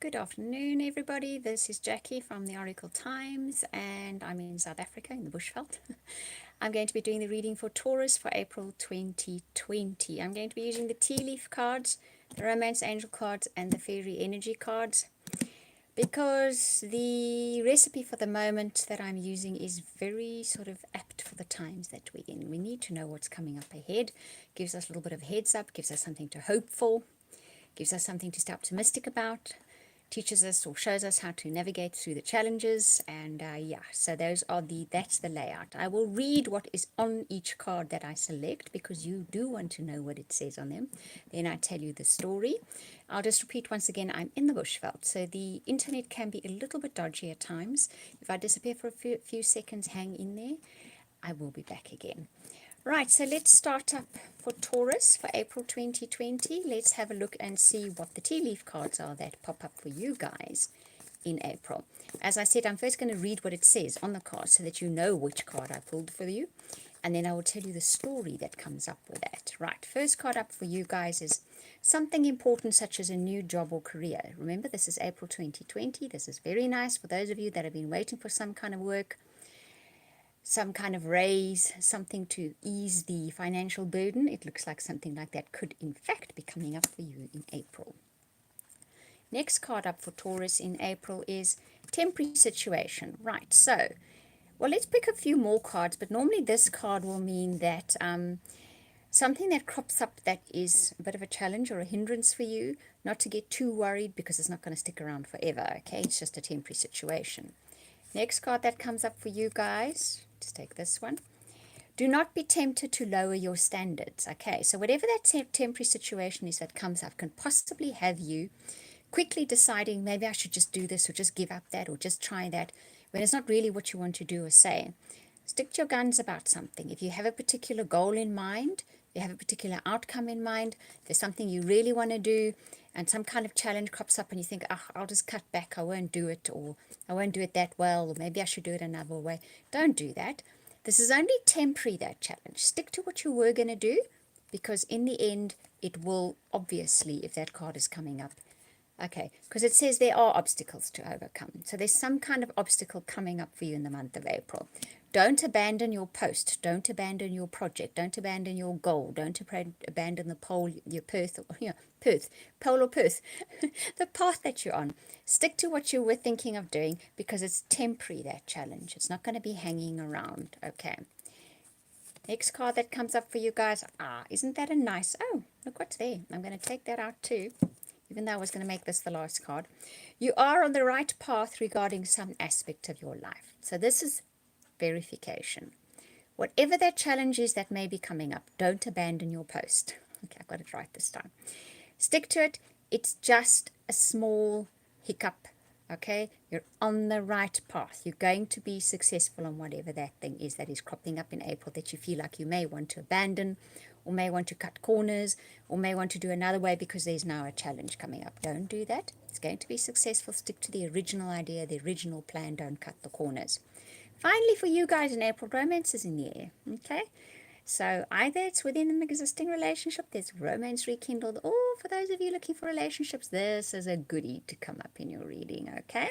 Good afternoon, everybody. This is Jackie from the Oracle Times, and I'm in South Africa in the Bushveld. I'm going to be doing the reading for Taurus for April 2020. I'm going to be using the tea leaf cards, the romance angel cards, and the fairy energy cards because the recipe for the moment that I'm using is very sort of apt for the times that we're in. We need to know what's coming up ahead, gives us a little bit of heads up, gives us something to hope for, gives us something to stay optimistic about, teaches us or shows us how to navigate through the challenges. And yeah, so that's the layout. I will read what is on each card that I select because you do want to know what it says on them. Then I tell you the story. I'll just repeat once again, I'm in the Bushveld, so the internet can be a little bit dodgy at times. If I disappear for a few seconds, hang in there. I will be back again. Right, so let's start up for Taurus for April 2020. Let's have a look and see what the tea leaf cards are that pop up for you guys in April. As I said, I'm first going to read what it says on the card so that you know which card I pulled for you. And then I will tell you the story that comes up with that. Right, first card up for you guys is something important such as a new job or career. Remember, this is April 2020. This is very nice for those of you that have been waiting for some kind of work, some kind of raise, something to ease the financial burden. It looks like something like that could in fact be coming up for you in April. Next card up for Taurus in April is temporary situation. Right, so, well, let's pick a few more cards, but normally this card will mean that something that crops up that is a bit of a challenge or a hindrance for you, not to get too worried because it's not going to stick around forever, okay? It's just a temporary situation. Next card that comes up for you guys, let's take this one. Do not be tempted to lower your standards. Okay, so whatever that temporary situation is that comes up can possibly have you quickly deciding maybe I should just do this or just give up that or just try that when it's not really what you want to do or say. Stick to your guns about something. If you have a particular goal in mind, you have a particular outcome in mind, there's something you really want to do, and some kind of challenge crops up and you think, oh, I'll just cut back, I won't do it, or I won't do it that well, or maybe I should do it another way. Don't do that. This is only temporary, that challenge. Stick to what you were going to do, because in the end, it will obviously, if that card is coming up, okay, because it says there are obstacles to overcome. So there's some kind of obstacle coming up for you in the month of April. Don't abandon your post. Don't abandon your project. Don't abandon your goal. Don't abandon the pole, your Perth, pole or Perth, the path that you're on. Stick to what you were thinking of doing because it's temporary, that challenge. It's not going to be hanging around, okay? Next card that comes up for you guys. Isn't that a nice... Oh, look what's there. I'm going to take that out too, even though I was going to make this the last card. You are on the right path regarding some aspect of your life. So this is verification. Whatever that challenge is that may be coming up, don't abandon your post. Okay, I've got it right this time. Stick to it. It's just a small hiccup. Okay, you're on the right path. You're going to be successful on whatever that thing is that is cropping up in April that you feel like you may want to abandon, or may want to cut corners, or may want to do another way because there's now a challenge coming up. Don't do that. It's going to be successful. Stick to the original idea, the original plan. Don't cut the corners. Finally, for you guys in April, romance is in the air. Okay, so either it's within an existing relationship, there's romance rekindled, or for those of you looking for relationships, this is a goodie to come up in your reading. Okay,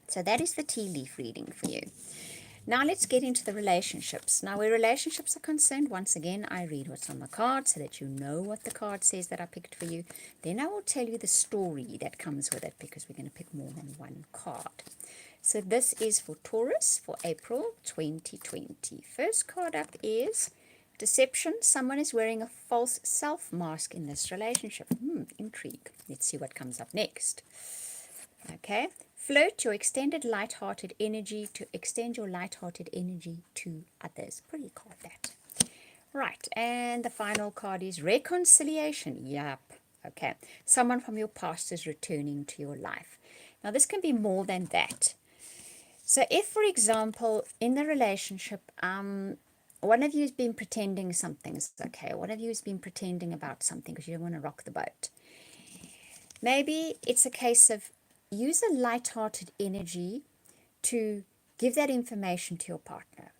so that is the tea leaf reading for you. Now let's get into the relationships. Now where relationships are concerned, once again, I read what's on the card so that you know what the card says that I picked for you. Then I will tell you the story that comes with it because we're going to pick more than one card. So this is for Taurus for April 2020. First card up is deception. Someone is wearing a false self mask in this relationship. Intrigue. Let's see what comes up next. Okay. Flirt your extended light-hearted energy to extend your light-hearted energy to others. Pretty card that. Right, and the final card is reconciliation. Yep. Okay. Someone from your past is returning to your life. Now this can be more than that. So if, for example, in the relationship, one of you has been pretending something's okay, one of you has been pretending about something because you don't want to rock the boat. Maybe it's a case of use a light-hearted energy to give that information to your partner,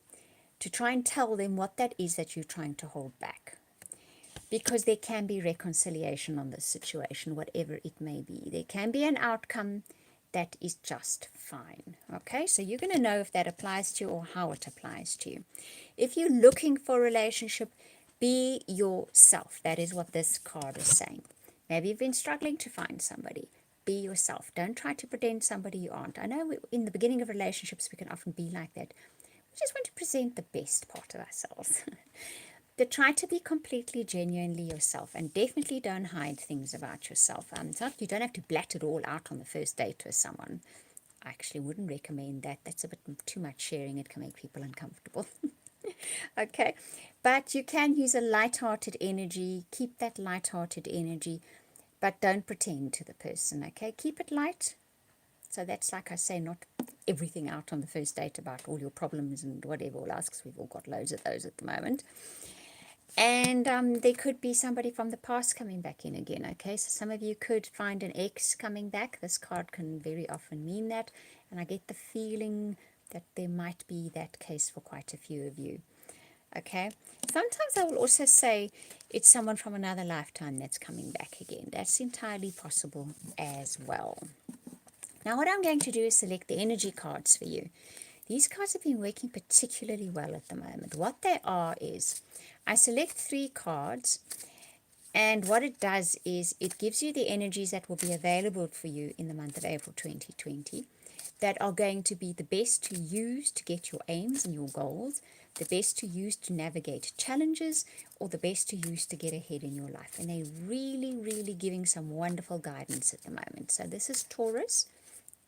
to try and tell them what that is that you're trying to hold back. because there can be reconciliation on this situation, whatever it may be. There can be an outcome that is just fine. Okay, so you're going to know if that applies to you or how it applies to you. If you're looking for a relationship, be yourself. That is what this card is saying. Maybe you've been struggling to find somebody. Be yourself. Don't try to pretend somebody you aren't. I know in the beginning of relationships we can often be like that. We just want to present the best part of ourselves. But try to be completely genuinely yourself, and definitely don't hide things about yourself. You don't have to blat it all out on the first date with someone. I actually wouldn't recommend that. That's a bit too much sharing. It can make people uncomfortable. Okay, but you can use a light-hearted energy. Keep that light-hearted energy, but don't pretend to the person. Okay, keep it light. So that's, like I say, not everything out on the first date about all your problems and whatever all else, because we've all got loads of those at the moment. And there could be somebody from the past coming back in again, okay? So some of you could find an ex coming back. This card can very often mean that. And I get the feeling that there might be that case for quite a few of you, okay? Sometimes I will also say it's someone from another lifetime that's coming back again. That's entirely possible as well. Now what I'm going to do is select the energy cards for you. These cards have been working particularly well at the moment. What they are is, I select 3 cards, and what it does is it gives you the energies that will be available for you in the month of April 2020 that are going to be the best to use to get your aims and your goals, the best to use to navigate challenges, or the best to use to get ahead in your life. And they're really, really giving some wonderful guidance at the moment. So this is Taurus,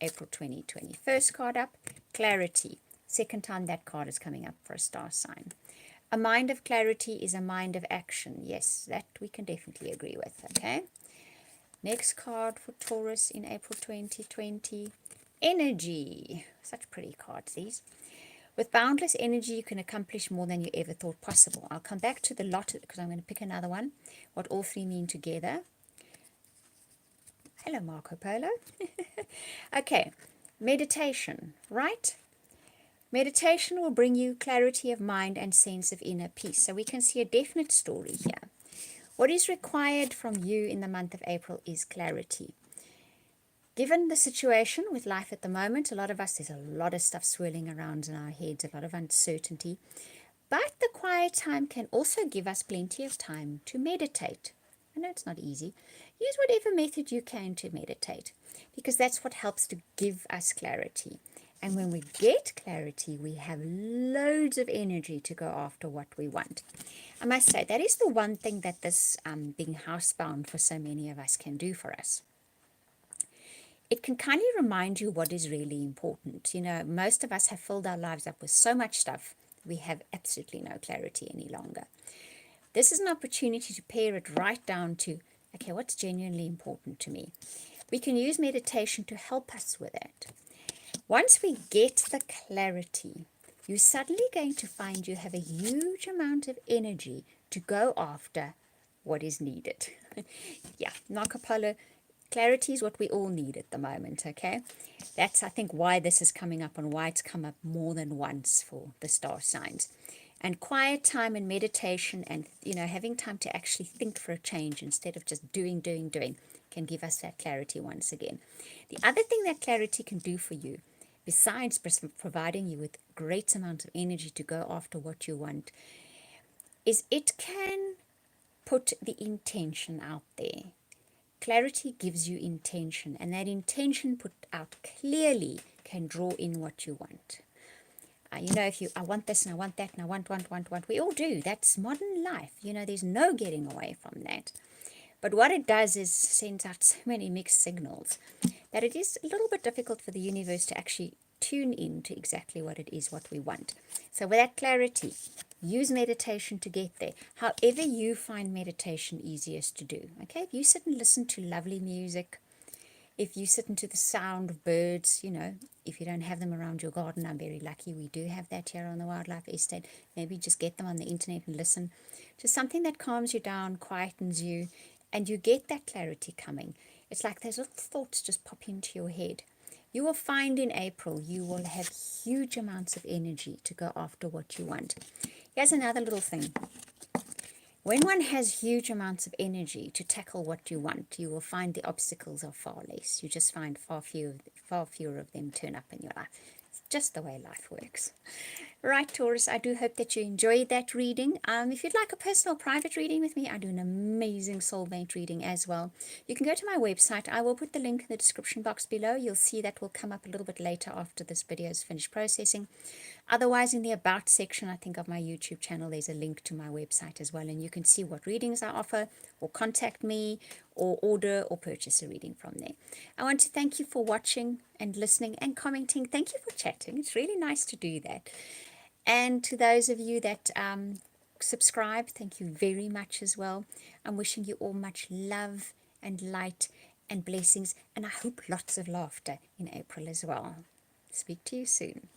April 2020. First card up, clarity. Second time that card is coming up for a star sign. A mind of clarity is a mind of action. Yes, that we can definitely agree with, okay? Next card for Taurus in April 2020. Energy. Such pretty cards, these. With boundless energy, you can accomplish more than you ever thought possible. I'll come back to the lot because I'm going to pick another one, what all 3 mean together. Hello, Marco Polo. Okay, meditation, right? Meditation will bring you clarity of mind and sense of inner peace. So we can see a definite story here. What is required from you in the month of April is clarity. Given the situation with life at the moment, a lot of us, there's a lot of stuff swirling around in our heads, a lot of uncertainty. But the quiet time can also give us plenty of time to meditate. I know it's not easy. Use whatever method you can to meditate, because that's what helps to give us clarity. And when we get clarity, we have loads of energy to go after what we want. I must say, that is the one thing that this being housebound for so many of us can do for us. It can kind of remind you what is really important. You know, most of us have filled our lives up with so much stuff, we have absolutely no clarity any longer. This is an opportunity to pare it right down to, okay, what's genuinely important to me? We can use meditation to help us with that. Once we get the clarity, you're suddenly going to find you have a huge amount of energy to go after what is needed. Yeah, Marco Polo, clarity is what we all need at the moment, okay? That's, I think, why this is coming up and why it's come up more than once for the star signs. And quiet time and meditation and, you know, having time to actually think for a change instead of just doing, can give us that clarity once again. The other thing that clarity can do for you, besides providing you with great amounts of energy to go after what you want, is it can put the intention out there. Clarity gives you intention, and that intention put out clearly can draw in what you want. You know, if I want this and I want that and I want, we all do. That's modern life. You know, there's no getting away from that. But what it does is sends out so many mixed signals that it is a little bit difficult for the universe to actually tune in to exactly what it is, what we want. So with that clarity, use meditation to get there. However you find meditation easiest to do. Okay, if you sit and listen to lovely music, if you sit into the sound of birds, you know, if you don't have them around your garden, I'm very lucky. We do have that here on the Wildlife Estate. Maybe just get them on the internet and listen to something that calms you down, quietens you, and you get that clarity coming. It's like those little thoughts just pop into your head. You will find in April you will have huge amounts of energy to go after what you want. Here's another little thing. When one has huge amounts of energy to tackle what you want, you will find the obstacles are far less. You just find far fewer of them turn up in your life. It's just the way life works. Right, Taurus, I do hope that you enjoyed that reading. If you'd like a personal private reading with me, I do an amazing soulmate reading as well. You can go to my website. I will put the link in the description box below. You'll see that will come up a little bit later after this video is finished processing. Otherwise, in the About section, I think, of my YouTube channel, there's a link to my website as well, and you can see what readings I offer, or contact me, or order or purchase a reading from there. I want to thank you for watching and listening and commenting. Thank you for chatting. It's really nice to do that. And to those of you that subscribe, thank you very much as well. I'm wishing you all much love and light and blessings, and I hope lots of laughter in April as well. Speak to you soon.